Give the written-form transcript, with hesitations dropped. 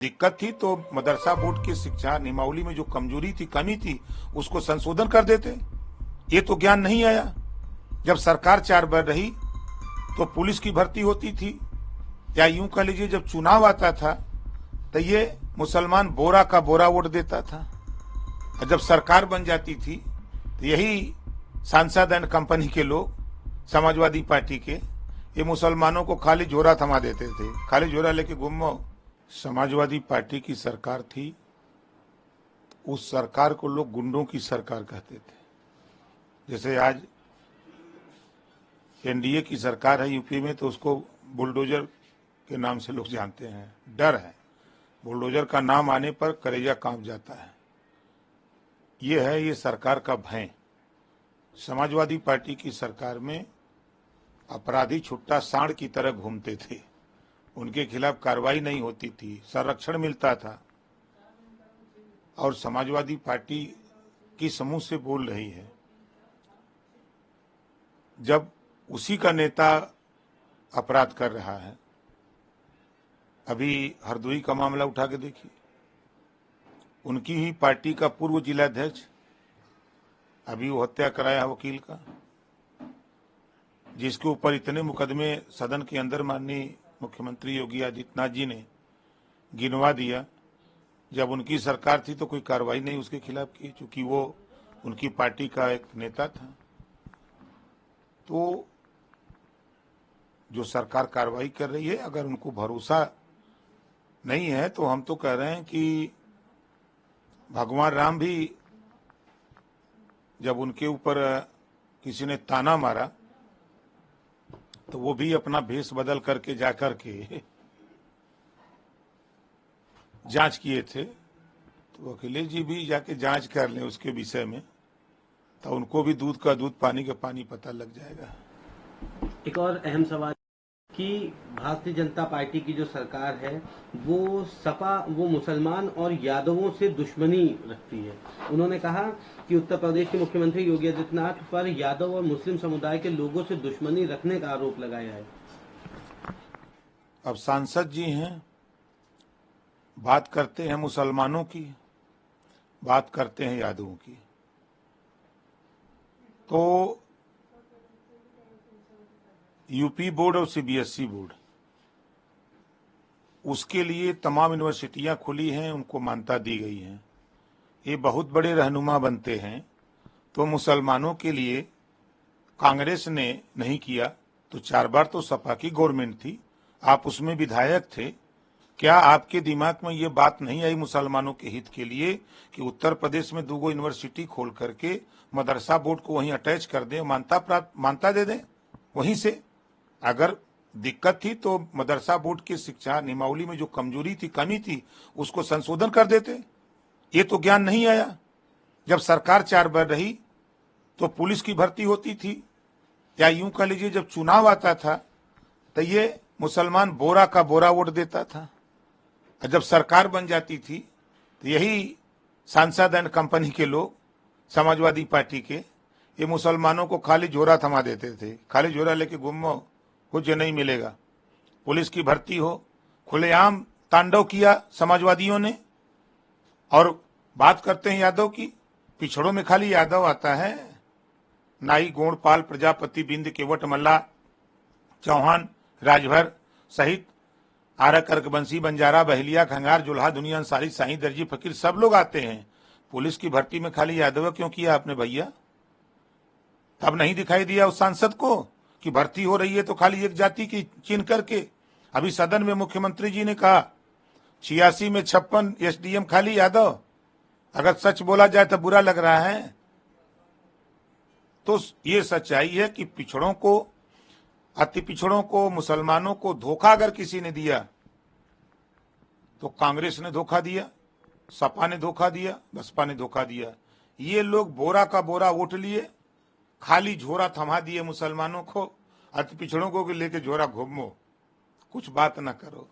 दिक्कत थी तो मदरसा बोर्ड की शिक्षा नियमावली में जो कमजोरी थी, कमी थी, उसको संशोधन कर देते। ये तो ज्ञान नहीं आया। जब सरकार 4 बार रही तो पुलिस की भर्ती होती थी, या यूं कह लीजिए जब चुनाव आता था तो ये मुसलमान बोरा का बोरा वोट देता था, और जब सरकार बन जाती थी तो यही सांसद एंड कंपनी के लोग, समाजवादी पार्टी के, ये मुसलमानों को खाली झोरा थमा देते थे, खाली झोरा लेके घूमो। समाजवादी पार्टी की सरकार थी, उस सरकार को लोग गुंडों की सरकार कहते थे। जैसे आज एनडीए की सरकार है यूपी में, तो उसको बुलडोजर के नाम से लोग जानते हैं। डर है, बुलडोजर का नाम आने पर कलेजा कांप जाता है। ये है ये सरकार का भय। समाजवादी पार्टी की सरकार में अपराधी छुट्टा सांड की तरह घूमते थे, उनके खिलाफ कार्रवाई नहीं होती थी, संरक्षण मिलता था। और समाजवादी पार्टी की समूह से बोल रही है, जब उसी का नेता अपराध कर रहा है। अभी हरदोई का मामला उठा के देखिए, उनकी ही पार्टी का पूर्व जिलाध्यक्ष अभी वो हत्या कराया वकील का, जिसके ऊपर इतने मुकदमे सदन के अंदर माननीय मुख्यमंत्री योगी आदित्यनाथ जी ने गिनवा दिया। जब उनकी सरकार थी तो कोई कार्रवाई नहीं उसके खिलाफ की, क्योंकि वो उनकी पार्टी का एक नेता था। तो जो सरकार कार्रवाई कर रही है, अगर उनको भरोसा नहीं है तो हम तो कह रहे हैं कि भगवान राम भी जब उनके ऊपर किसी ने ताना मारा तो वो भी अपना भेष बदल करके जाकर के जांच किए थे। तो अखिलेश जी भी जाके जांच कर लें उसके विषय में, तो उनको भी दूध का दूध पानी का पानी पता लग जाएगा। एक और अहम सवाल कि भारतीय जनता पार्टी की जो सरकार है वो सपा, वो मुसलमान और यादवों से दुश्मनी रखती है। उन्होंने कहा कि उत्तर प्रदेश के मुख्यमंत्री योगी आदित्यनाथ पर यादव और मुस्लिम समुदाय के लोगों से दुश्मनी रखने का आरोप लगाया है। अब सांसद जी हैं, बात करते हैं मुसलमानों की, बात करते हैं यादवों की। तो यूपी बोर्ड और सीबीएसई बोर्ड, उसके लिए तमाम यूनिवर्सिटियां खुली हैं, उनको मान्यता दी गई है। ये बहुत बड़े रहनुमा बनते हैं। तो मुसलमानों के लिए कांग्रेस ने नहीं किया, तो 4 बार तो सपा की गवर्नमेंट थी, आप उसमें विधायक थे। क्या आपके दिमाग में ये बात नहीं आई मुसलमानों के हित के लिए कि उत्तर प्रदेश में 2 यूनिवर्सिटी खोल करके मदरसा बोर्ड को वहीं अटैच कर दें, मान्यता दे दें वहीं से? अगर दिक्कत थी तो मदरसा बोर्ड की शिक्षा नियमावली में जो कमजोरी थी, कमी थी, उसको संशोधन कर देते। ये तो ज्ञान नहीं आया। जब सरकार 4 बार रही तो पुलिस की भर्ती होती थी, या यूं कह लीजिए जब चुनाव आता था तो ये मुसलमान बोरा का बोरा वोट देता था, और जब सरकार बन जाती थी तो यही सांसद एंड कंपनी के लोग, समाजवादी पार्टी के, ये मुसलमानों को खाली झोरा थमा देते थे, खाली झोरा लेके घूमो, कुछ नहीं मिलेगा। पुलिस की भर्ती हो, खुलेआम तांडव किया समाजवादियों ने। और बात करते हैं यादव की, पिछड़ों में खाली यादव आता है। नाई, गोंडपाल, प्रजापति, बिंद, केवट, मल्ला, चौहान, राजभर सहित आरा, कर्कबंसी, बंजारा, बहलिया, खंगार, जुल्हा, दुनिया अंसारी, साईं, दर्जी, फकीर, सब लोग आते हैं। पुलिस की भर्ती में खाली यादव क्यों किया आपने भैया? तब नहीं दिखाई दिया उस सांसद को कि भर्ती हो रही है तो खाली एक जाति की चिन्ह करके? अभी सदन में मुख्यमंत्री जी ने कहा 86 में 56 एसडीएम खाली यादव। अगर सच बोला जाए तो बुरा लग रहा है। तो ये सच्चाई है कि पिछड़ों को, अति पिछड़ों को, मुसलमानों को धोखा अगर किसी ने दिया तो कांग्रेस ने धोखा दिया, सपा ने धोखा दिया, बसपा ने धोखा दिया। ये लोग बोरा का बोरा वोट लिए, खाली झोरा थमा दिए मुसलमानों को, अति पिछड़ों को लेके झोरा घूमो, कुछ बात ना करो।